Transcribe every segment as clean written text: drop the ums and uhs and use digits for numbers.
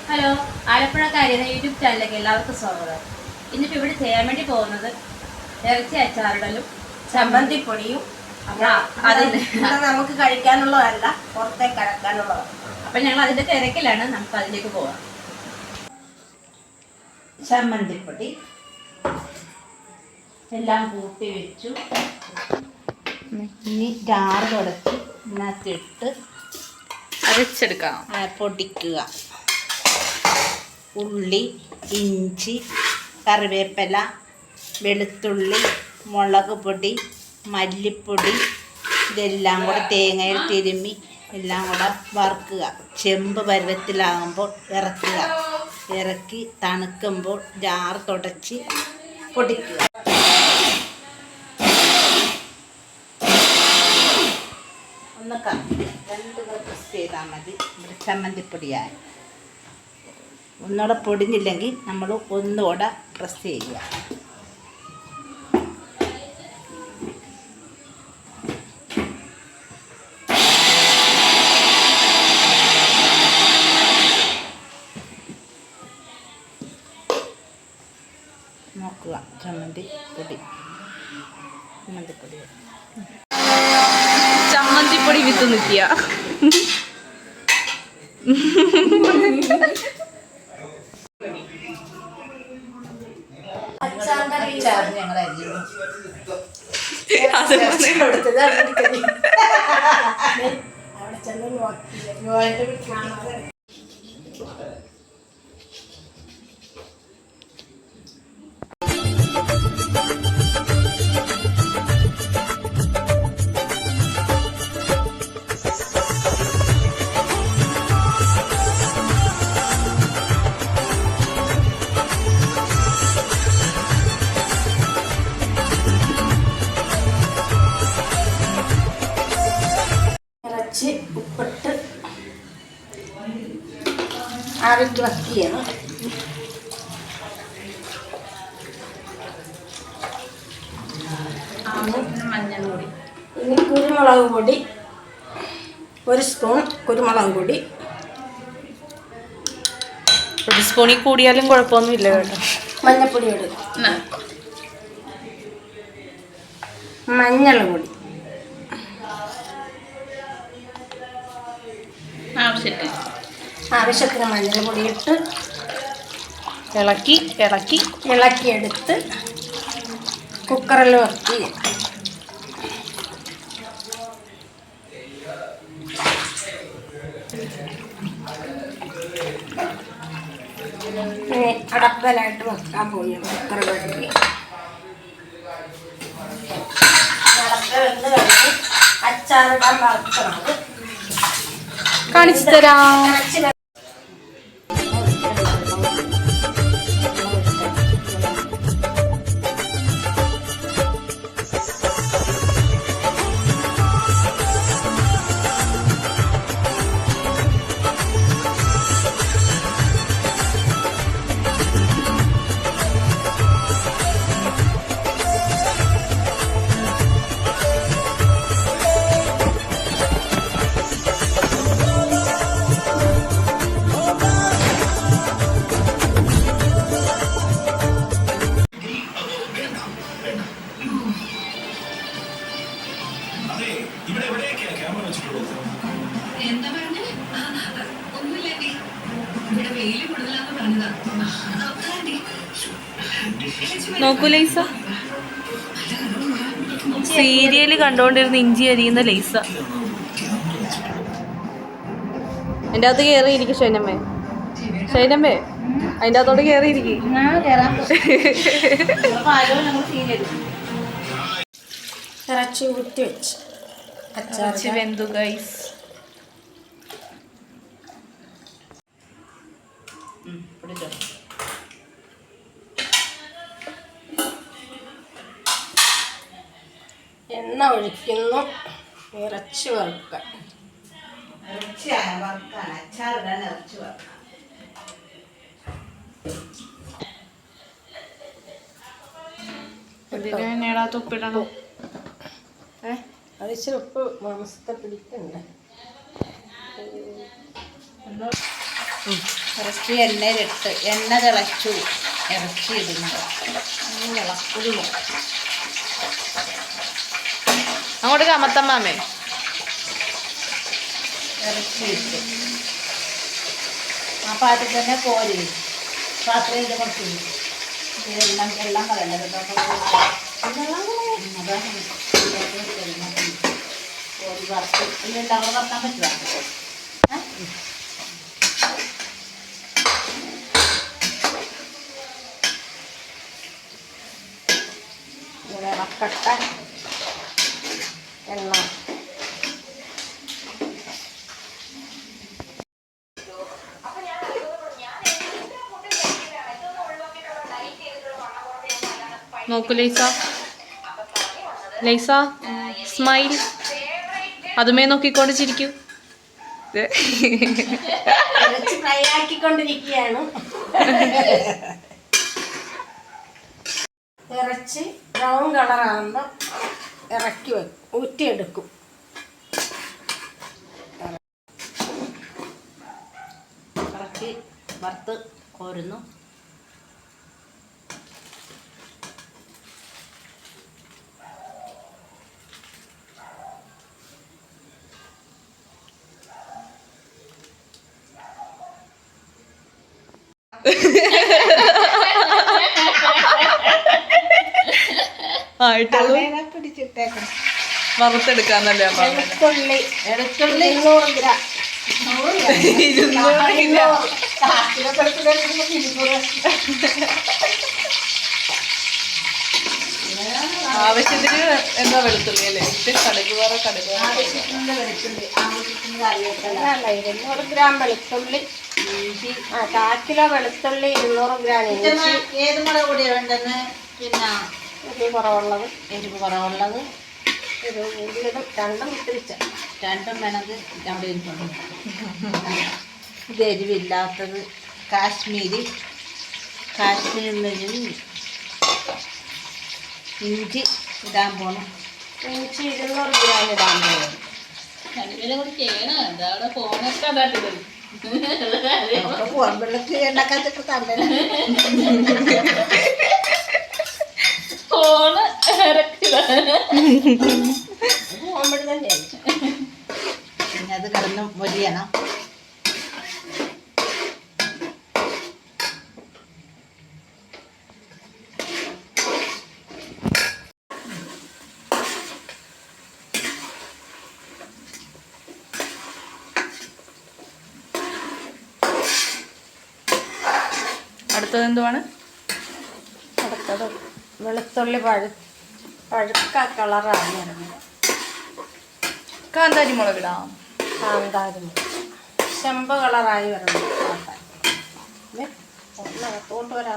Hello, ആലപ്പുഴക്കാരി എന്ന YouTube ചാനലിലേക്ക് എല്ലാവർക്കും സ്വാഗതം. ഇന്നിപ്പോൾ ഇവിടെ ചെയ്യാൻ വേണ്ടി പോകുന്നത് ഇറച്ചി അച്ചാറിടലും ചമ്മന്തിപ്പൊടിയും. നമുക്ക് കഴിക്കാനുള്ളതല്ല, പുറത്തേക്ക് അടക്കാനുള്ളതാണ്. അപ്പം ഞങ്ങൾ അതിൻ്റെ തിരക്കിലാണ്. നമുക്ക് അതിലേക്ക് പോകാം. ചമ്മന്തിപ്പൊടി എല്ലാം കൂട്ടി വെച്ചു. ഇനി ജാറ് തുടച്ച് ഇതിനകത്തിട്ട് അരച്ചെടുക്കാം. പൊടിക്കുക. ഉള്ളി, ഇഞ്ചി, കറിവേപ്പില, വെളുത്തുള്ളി, മുളക് പൊടി, മല്ലിപ്പൊടി ഇതെല്ലാം കൂടെ തേങ്ങയിൽ തിരുമ്മി എല്ലാം കൂടെ വറുക്കുക. ചെമ്പ് പരുവത്തിലാകുമ്പോൾ ഇറക്കുക. ഇറക്കി തണുക്കുമ്പോൾ ജാറ് തുടച്ച് പൊടിക്കുക. ഒന്ന് രണ്ട് പ്രസ് ചെയ്താൽ മതി. ഇവിടെ ചമ്മന്തിപ്പൊടിയായി. ഒന്നുകൂടെ പൊടിഞ്ഞില്ലെങ്കിൽ നമ്മൾ ഒന്നുകൂടെ പ്രസ് ചെയ്യുക. നോക്കുക, ചമ്മന്തിപ്പൊടി ചമ്മന്തിപ്പൊടി വിത്ത് നിൽക്കുക. അച്ചാറ് ഞങ്ങൾ അരിയുന്നു. ഇറച്ചി ഉപ്പിട്ട് ആവിക്ക് വയ്ക്കുകയാണ്. മഞ്ഞൾപ്പൊടി, ഇനി കുരുമുളക് പൊടി 1 സ്പൂൺ കുരുമുളക് പൊടി. 1 സ്പൂണിൽ കൂടിയാലും കുഴപ്പമൊന്നുമില്ല കേട്ടോ. മഞ്ഞൾപ്പൊടി ഇടുക. മഞ്ഞൾ പൊടി ആവശ്യത്തിന് മഞ്ഞൾ പൊടി ഇട്ട് ഇളക്കിയെടുത്ത് കുക്കറിൽ വെക്കി. ഇനി അടപ്പലായിട്ട് വെക്കാൻ പോയി. കുക്കർ വെക്കി അടപ്പ വെന്ത് കഴിഞ്ഞ് അച്ചാറിടാൻ വറുത്തത് കാണിച്ചു തരാം. നോക്കൂ ലൈസ, സീരിയല് കണ്ടോണ്ടിരുന്ന ഇഞ്ചി അരിയുന്ന ലൈസ. എൻ്റെ അകത്ത് കയറിയിരിക്കും ഷൈനമ്മേ. അതിൻ്റെ അകത്തോട്ട് കയറിയിരിക്കും. ഇറച്ചി ഊറ്റി വെച്ച് അച്ചാർ വെന്തു ഗൈസ്. എണ്ണ ഒഴിക്കുന്നു. ഇറച്ചി വറുക്കാൻ. അച്ചാറിടാൻ ഇറച്ചി വറുക്കാം. ഉപ്പിടണം. അത് ഇച്ചിരി ഉപ്പ് മാംസത്തെ പിടിക്കണ്ടേ. ഇറച്ചി എണ്ണയിലിട്ട് എണ്ണ തിളച്ചു ഇറച്ചി ഇടുന്നു. ഇളക്കുന്നു. അങ്ങോട്ട് കമത്തമ്മാമേ. ഇറച്ചി ഇട്ട് ആ പാട്ടിൽ തന്നെ കോരി പാത്രം ഇത് കുറച്ച് എല്ലാം എല്ലാം കളയണ്ടത് കോരി വറുത്ത് എല്ലാം കൂടെ വറുക്കാൻ പറ്റുക. ഇങ്ങനെ ഇളക്കട്ട എണ്ണ നോക്കൂ ലൈസ, ലൈസ സ്മൈൽ. അതുമേ നോക്കിക്കൊണ്ട് ചിരിക്കൂ. ഇറച്ചി ഫ്രൈ ആക്കിക്കൊണ്ടിരിക്കുകയാണ്. ഇറച്ചി ബ്രൗൺ കളറാകുമ്പോൾ ഇറക്കി വെക്കും, ഊറ്റിയെടുക്കും. ഇറച്ചി വറുത്ത് കോരുന്നു. ആയിട്ടുള്ളൂ പിടിച്ചിട്ടേക്കണം. വറുത്തെടുക്കാന്നല്ലേ അമ്മ? വെളുത്തുള്ളി 200 ഗ്രാം. 200 ആവശ്യത്തിന് എന്താ വെളുത്തുള്ളി അല്ലേ? കടുക് വേറെ കടുക് ആവശ്യത്തിന് വെളുത്തുള്ളി, ആവശ്യത്തിന് കറിവേപ്പില. 200 ഗ്രാം വെളുത്തുള്ളി, ഇഞ്ചി 1/4 കിലോ വെളുത്തുള്ളി, 200 ഗ്രാം ഇഞ്ചി. ഏത് മുളക് പൊടിയാണ് വേണ്ടെന്ന്? പിന്നെ എരിവ് കുറവുള്ളത് ഒരു കൂടുതലും രണ്ടും ഇത്തിരിച്ച രണ്ടും വേണമെങ്കിൽ അവിടെ ഇരിക്കുന്നു. ഇത് എരിവില്ലാത്തത് കാശ്മീരി മിരി. ഇഞ്ചി ഇടാൻ പോണം. ഇഞ്ചി 200 ഗ്രാം ഇടാൻ പോകണം. പോകുമ്പോഴേക്ക് എണ്ണക്കത്തിട്ട് തന്നെ പോകുമ്പോഴേ തന്നെ പിന്നെ അത് കിടന്ന് മൊരിയണം. അടുത്തത് എന്തുവാണ്? അടുത്തത് വെളുത്തുള്ളി പഴുക്ക കളറാണ് വരുന്നത്. കാന്താരി മുളകിടാം. കാന്താരി ചെമ്പ് കളറായി വരണം. ഒന്നകത്തോട്ട് വരാം.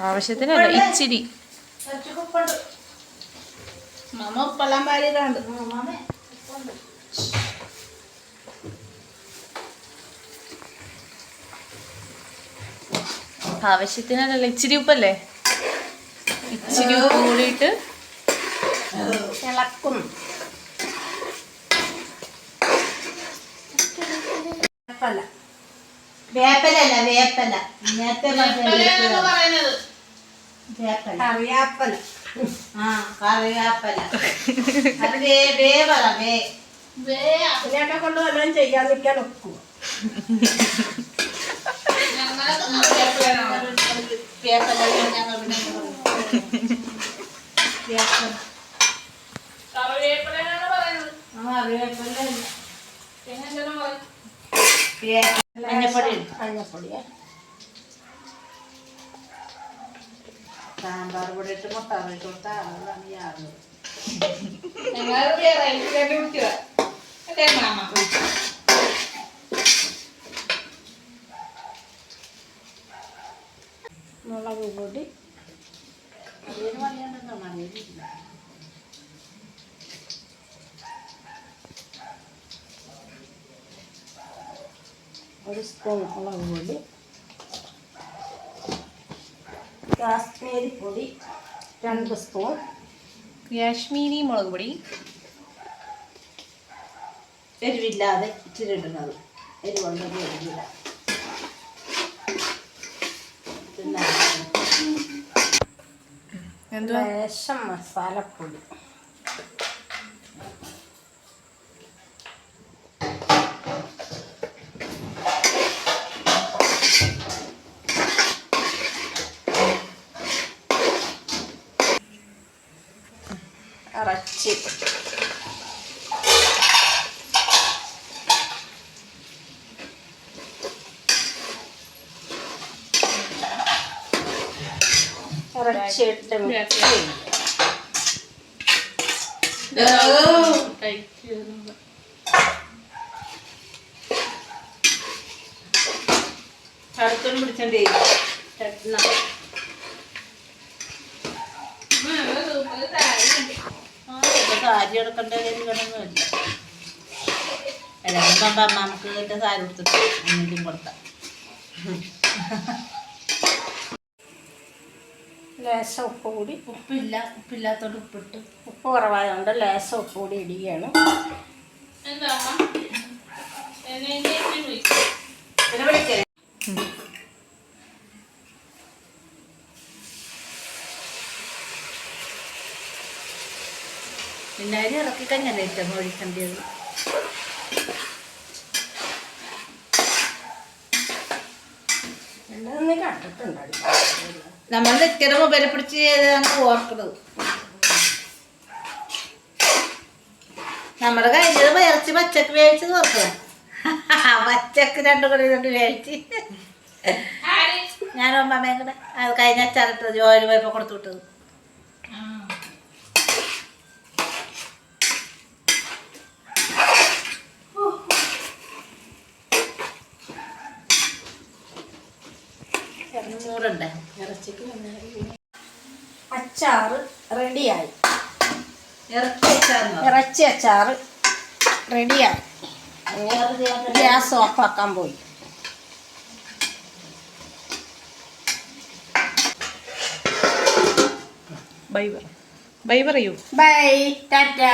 ആവശ്യത്തിനല്ല, ഇച്ചിരി. ആവശ്യത്തിനല്ല, ഇച്ചിരി ഉപ്പല്ലേ? ഇച്ചിരി ഉപ്പ് കൂടിയിട്ട് ഇളക്കും. വേപ്പലല്ല വേപ്പല. കറിയാപ്പല. കറിയാപ്പല. അത് ഇതിനൊക്കെ കൊണ്ട് വല്ലതും ചെയ്യാൻ നിൽക്കാൻ ഒക്കുവോ? മഞ്ഞപ്പൊടി സാമ്പാർ പൊടി ഇട്ട് മുട്ട ഇട്ട് കൊടുത്താൽ അതാണ് യാതൊരു. മുളക് പൊടി അതിന് മതിയുണ്ടെന്നോ അറിയില്ല. ഒരു സ്പൂൺ മുളക് പൊടി, കാശ്മീരി പൊടി 2 സ്പൂൺ, കാശ്മീരി മുളക് പൊടി, എരിവില്ലാതെ ഇച്ചിരി ഇടുന്നത്, എരിവുള്ളത് എരിവില്ല. ലേശം മസാലപ്പൊടി, ഇറച്ചി, ഇറച്ചിയിട്ട് മിക്സ് ചെയ്യും. അടുത്തൊന്നും പിടിച്ചോണ്ടേ സാരി എടുക്കേണ്ടതൊന്നുമില്ല. എല്ലാവരും നമുക്ക് എൻ്റെ സാരി കൊടുത്തിട്ട് ഒന്നിലും കൊടുത്താൽ ലേശം ഉപ്പ് കൂടി, ഉപ്പില്ലാത്തോണ്ട് ഉപ്പിട്ട്, ഉപ്പ് കുറവായതുകൊണ്ട് ലേശം ഉപ്പ് കൂടി ഇടുകയാണ്. പിന്നെ അരി ഇറക്കി കഴിഞ്ഞല്ലേ ഏറ്റവും ഒഴിക്കേണ്ടത്. എല്ലാം കണ്ടിട്ടുണ്ട്. നമ്മൾ നിൽക്കുന്ന മൊബൈലെ പിടിച്ച് ചെയ്താണ് ഓർക്കുന്നത്. നമ്മൾ കഴിഞ്ഞത് ഇറച്ചി പച്ചക്ക് വേവിച്ചത് ഓർക്കുക. പച്ചക്ക് 2 കൂടി വേവിച്ച് ഞാനും അമ്മമ്മയും കൂടെ അത് കഴിഞ്ഞ അച്ചാറിട്ടത് ജോലി പോയപ്പോൾ കൊടുത്തു വിട്ടത്. അച്ചാറ് റെഡിയായി. ഇറച്ചി അച്ചാറ് റെഡിയായി. ഗ്യാസ് ഓഫാക്കാൻ പോയി. ബൈ പറയൂ. ബൈ ടാറ്റാ.